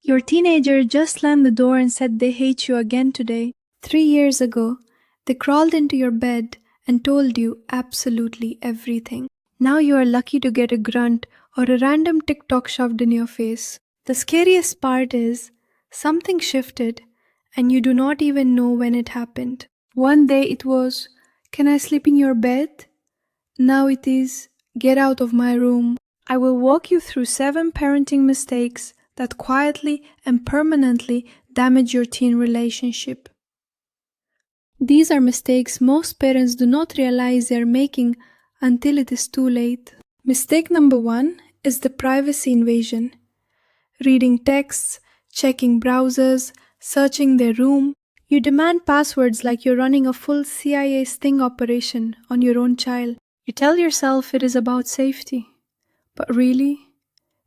Your teenager just slammed the door and said they hate you again today. 3 years ago, they crawled into your bed and told you absolutely everything. Now you are lucky to get a grunt or a random TikTok shoved in your face. The scariest part is, something shifted and you do not even know when it happened. One day it was, "Can I sleep in your bed?" Now it is, "Get out of my room." I will walk you through 7 parenting mistakes that quietly and permanently damage your teen relationship. These are mistakes most parents do not realize they are making until it is too late. Mistake number 1 is the privacy invasion. Reading texts, checking browsers, searching their room. You demand passwords like you're running a full CIA sting operation on your own child. You tell yourself it is about safety, but really,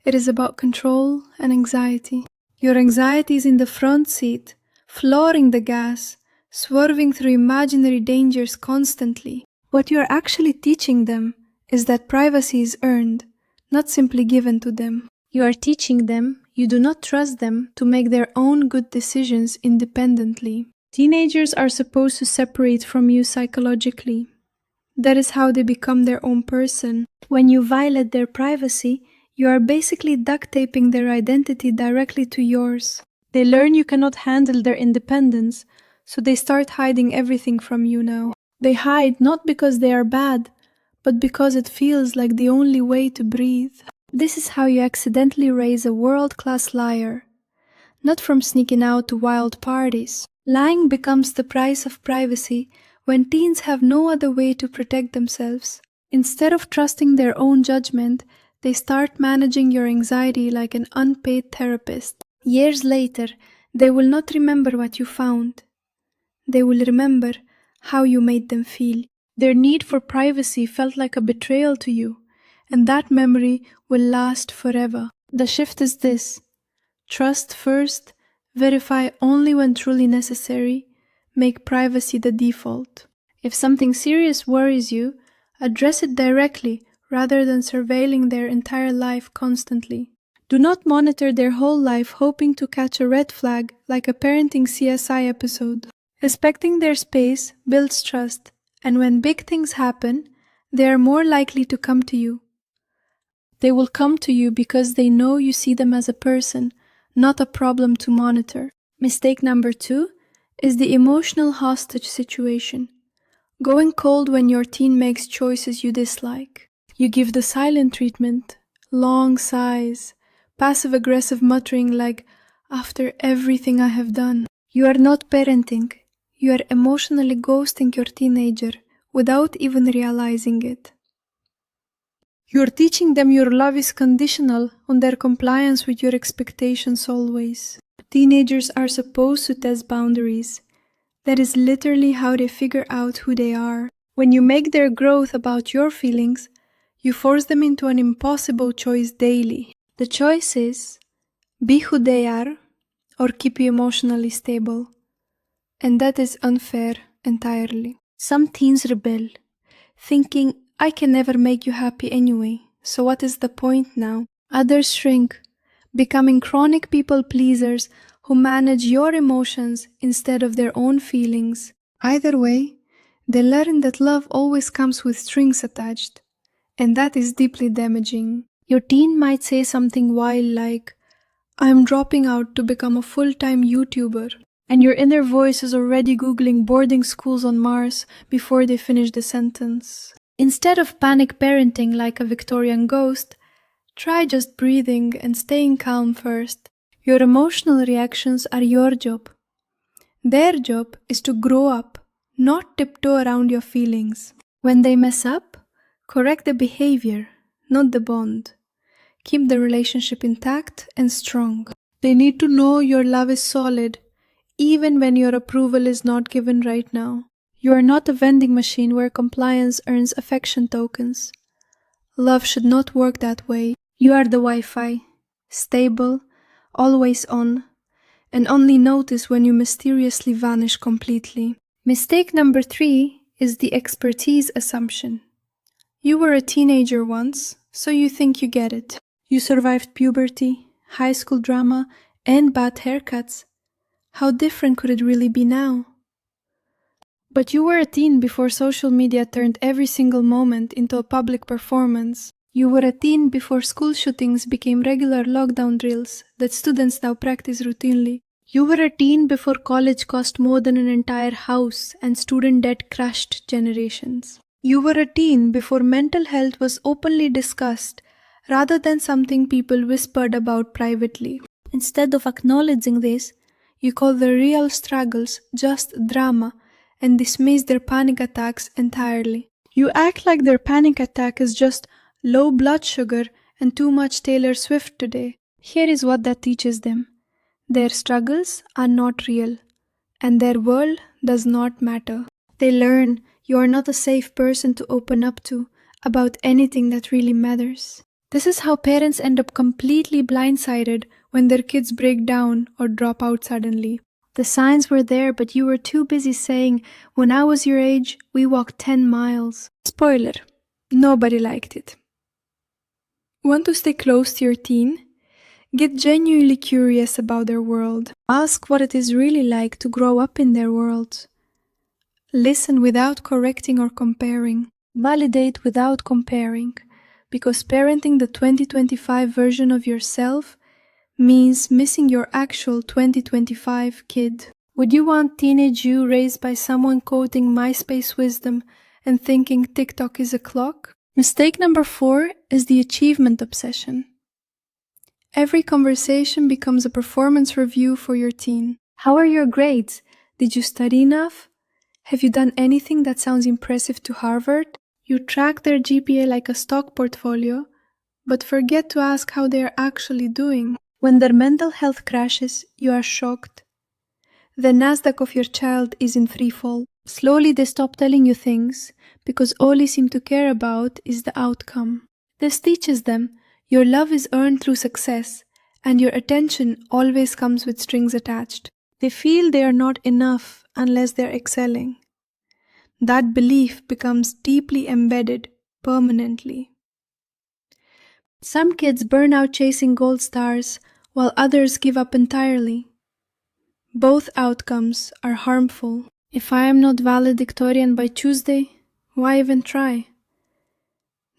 it is about control and anxiety. Your anxiety is in the front seat, flooring the gas, swerving through imaginary dangers constantly. What you are actually teaching them is that privacy is earned, not simply given to them. You are teaching them you do not trust them to make their own good decisions independently. Teenagers are supposed to separate from you psychologically. That is how they become their own person. When you violate their privacy, you are basically duct taping their identity directly to yours. They learn you cannot handle their independence, so they start hiding everything from you now. They hide not because they are bad, but because it feels like the only way to breathe. This is how you accidentally raise a world-class liar. Not from sneaking out to wild parties. Lying becomes the price of privacy when teens have no other way to protect themselves. Instead of trusting their own judgment, they start managing your anxiety like an unpaid therapist. Years later, they will not remember what you found. They will remember how you made them feel. Their need for privacy felt like a betrayal to you, and that memory will last forever. The shift is this: trust first, verify only when truly necessary, make privacy the default. If something serious worries you, address it directly rather than surveilling their entire life constantly. Do not monitor their whole life hoping to catch a red flag like a parenting CSI episode. Respecting their space builds trust, and when big things happen, they are more likely to come to you. They will come to you because they know you see them as a person, not a problem to monitor. Mistake number 2 is the emotional hostage situation. Going cold when your teen makes choices you dislike. You give the silent treatment, long sighs, passive-aggressive muttering like, "After everything I have done." You are not parenting. You are emotionally ghosting your teenager without even realizing it. You're teaching them your love is conditional on their compliance with your expectations always. Teenagers are supposed to test boundaries. That is literally how they figure out who they are. When you make their growth about your feelings, you force them into an impossible choice daily. The choice is, be who they are or keep you emotionally stable. And that is unfair entirely. Some teens rebel, thinking, "I can never make you happy anyway, so what is the point now?" Others shrink, becoming chronic people pleasers who manage your emotions instead of their own feelings. Either way, they learn that love always comes with strings attached, and that is deeply damaging. Your teen might say something wild like, "I'm dropping out to become a full-time YouTuber," and your inner voice is already Googling boarding schools on Mars before they finish the sentence. Instead of panic parenting like a Victorian ghost, try just breathing and staying calm first. Your emotional reactions are your job. Their job is to grow up, not tiptoe around your feelings. When they mess up, correct the behavior, not the bond. Keep the relationship intact and strong. They need to know your love is solid, even when your approval is not given right now. You are not a vending machine where compliance earns affection tokens. Love should not work that way. You are the Wi-Fi, stable, always on, and only notice when you mysteriously vanish completely. Mistake number 3 is the expertise assumption. You were a teenager once, so you think you get it. You survived puberty, high school drama, And bad haircuts. How different could it really be now? But you were a teen before social media turned every single moment into a public performance. You were a teen before school shootings became regular lockdown drills that students now practice routinely. You were a teen before college cost more than an entire house and student debt crushed generations. You were a teen before mental health was openly discussed rather than something people whispered about privately. Instead of acknowledging this, you call the real struggles just drama and dismiss their panic attacks entirely. You act like their panic attack is just low blood sugar and too much Taylor Swift today. Here is what that teaches them. Their struggles are not real, and their world does not matter. They learn you are not a safe person to open up to about anything that really matters. This is how parents end up completely blindsided when their kids break down or drop out suddenly. The signs were there, but you were too busy saying, "When I was your age, we walked 10 miles. Spoiler, nobody liked it. Want to stay close to your teen? Get genuinely curious about their world. Ask what it is really like to grow up in their world. Listen without correcting or comparing. Validate without comparing. Because parenting the 2025 version of yourself means missing your actual 2025 kid. Would you want teenage you raised by someone quoting MySpace wisdom and thinking TikTok is a clock? Mistake number 4 is the achievement obsession. Every conversation becomes a performance review for your teen. How are your grades? Did you study enough? Have you done anything that sounds impressive to Harvard? You track their GPA like a stock portfolio, but forget to ask how they are actually doing. When their mental health crashes, you are shocked. The Nasdaq of your child is in free fall. Slowly they stop telling you things because all you seem to care about is the outcome. This teaches them your love is earned through success and your attention always comes with strings attached. They feel they are not enough unless they are excelling. That belief becomes deeply embedded permanently. Some kids burn out chasing gold stars while others give up entirely. Both outcomes are harmful. If I am not valedictorian by Tuesday, why even try?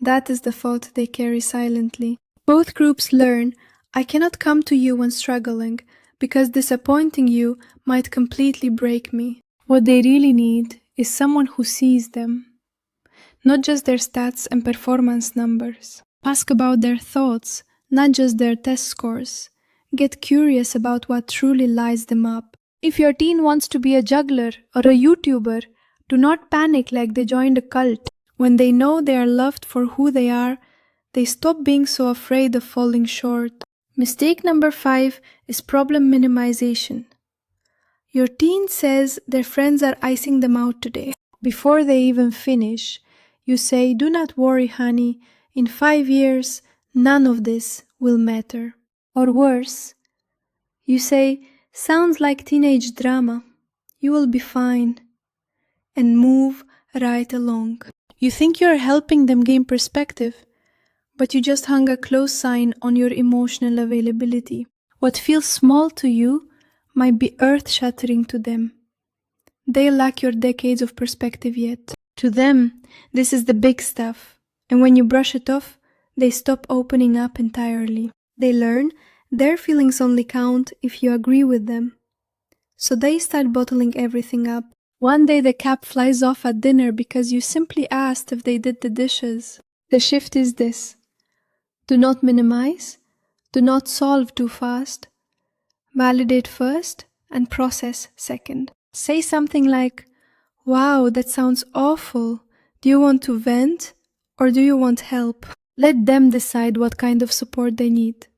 That is the thought they carry silently. Both groups learn, I cannot come to you when struggling, because disappointing you might completely break me. What they really need is someone who sees them, not just their stats and performance numbers. Ask about their thoughts, not just their test scores. Get curious about what truly lights them up. If your teen wants to be a juggler or a YouTuber, do not panic like they joined a cult. When they know they are loved for who they are, they stop being so afraid of falling short. Mistake number 5 is problem minimization. Your teen says their friends are icing them out today. Before they even finish, you say, "Do not worry, honey. In 5 years, none of this will matter." Or worse, you say, "Sounds like teenage drama. You will be fine." And move right along. You think you are helping them gain perspective, but you just hung a close sign on your emotional availability. What feels small to you might be earth-shattering to them. They lack your decades of perspective yet. To them, this is the big stuff, and when you brush it off, they stop opening up entirely. They learn their feelings only count if you agree with them. So they start bottling everything up. One day the cap flies off at dinner because you simply asked if they did the dishes. The shift is this. Do not minimize. Do not solve too fast. Validate first and process second. Say something like, "Wow, that sounds awful. Do you want to vent or do you want help?" Let them decide what kind of support they need.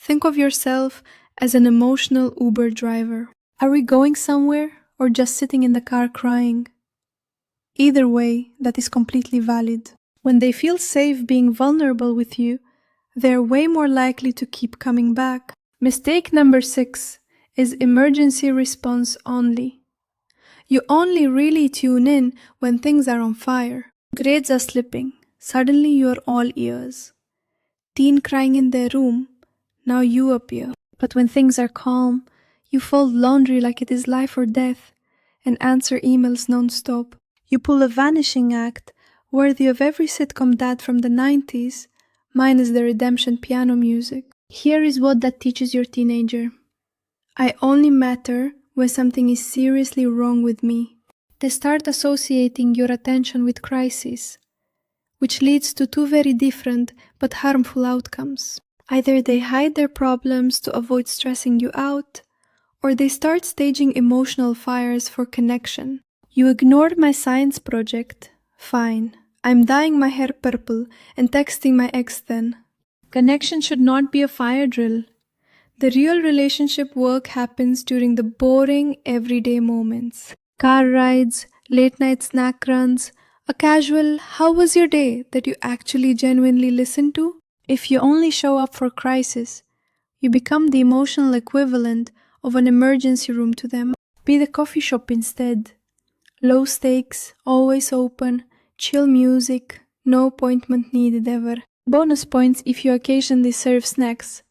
Think of yourself as an emotional Uber driver. Are we going somewhere or just sitting in the car crying? Either way, that is completely valid. When they feel safe being vulnerable with you, they're way more likely to keep coming back. Mistake number 6 is emergency response only. You only really tune in when things are on fire. Grades are slipping. Suddenly you're all ears. Teen crying in their room. Now you appear. But when things are calm, you fold laundry like it is life or death and answer emails non-stop. You pull a vanishing act worthy of every sitcom dad from the 90s, minus the redemption piano music. Here is what that teaches your teenager. I only matter when something is seriously wrong with me. They start associating your attention with crisis, which leads to two very different but harmful outcomes. Either they hide their problems to avoid stressing you out, or they start staging emotional fires for connection. You ignored my science project. Fine. I'm dyeing my hair purple and texting my ex then. Connection should not be a fire drill. The real relationship work happens during the boring, everyday moments. Car rides, late night snack runs, a casual "how was your day" that you actually genuinely listen to. If you only show up for crisis, you become the emotional equivalent of an emergency room to them. Be the coffee shop instead. Low stakes, always open, chill music, no appointment needed ever. Bonus points if you occasionally serve snacks.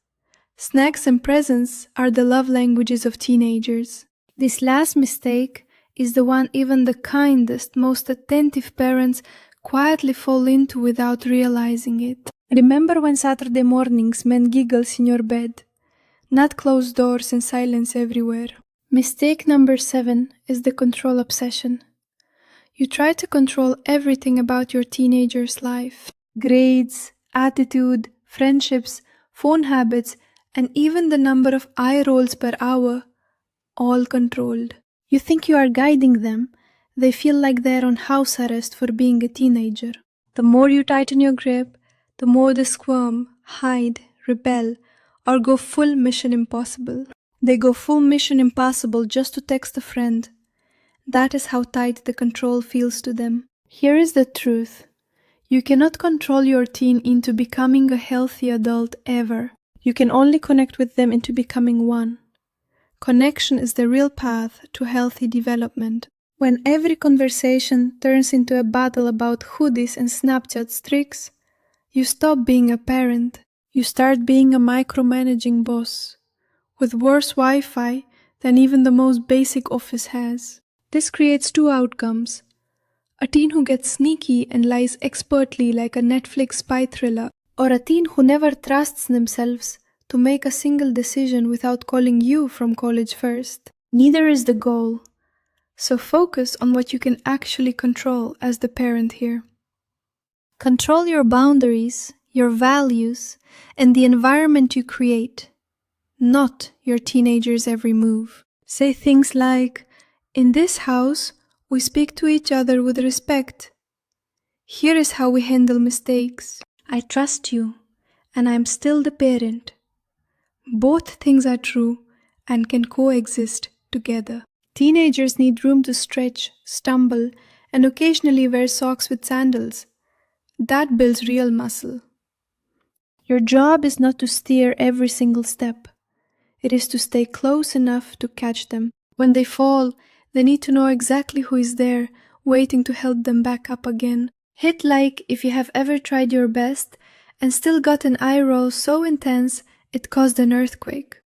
Snacks and presents are the love languages of teenagers. This last mistake is the one even the kindest, most attentive parents quietly fall into without realizing it. Remember when Saturday mornings meant giggles in your bed, not closed doors and silence everywhere. Mistake number 7 is the control obsession. You try to control everything about your teenager's life. Grades, attitude, friendships, phone habits, and even the number of eye rolls per hour, all controlled. You think you are guiding them, they feel like they're on house arrest for being a teenager. The more you tighten your grip, the more they squirm, hide, rebel, or go full Mission Impossible. They go full Mission Impossible just to text a friend. That is how tight the control feels to them. Here is the truth. You cannot control your teen into becoming a healthy adult ever. You can only connect with them into becoming one. Connection is the real path to healthy development. When every conversation turns into a battle about hoodies and Snapchat streaks, you stop being a parent. You start being a micromanaging boss, with worse Wi-Fi than even the most basic office has. This creates two outcomes. A teen who gets sneaky and lies expertly like a Netflix spy thriller, or a teen who never trusts themselves to make a single decision without calling you from college first. Neither is the goal. So focus on what you can actually control as the parent here. Control your boundaries, your values, and the environment you create, not your teenager's every move. Say things like, "In this house, we speak to each other with respect. Here is how we handle mistakes. I trust you, and I am still the parent." Both things are true and can coexist together. Teenagers need room to stretch, stumble, and occasionally wear socks with sandals. That builds real muscle. Your job is not to steer every single step. It is to stay close enough to catch them. When they fall, they need to know exactly who is there, waiting to help them back up again. Hit like if you have ever tried your best and still got an eye roll so intense it caused an earthquake.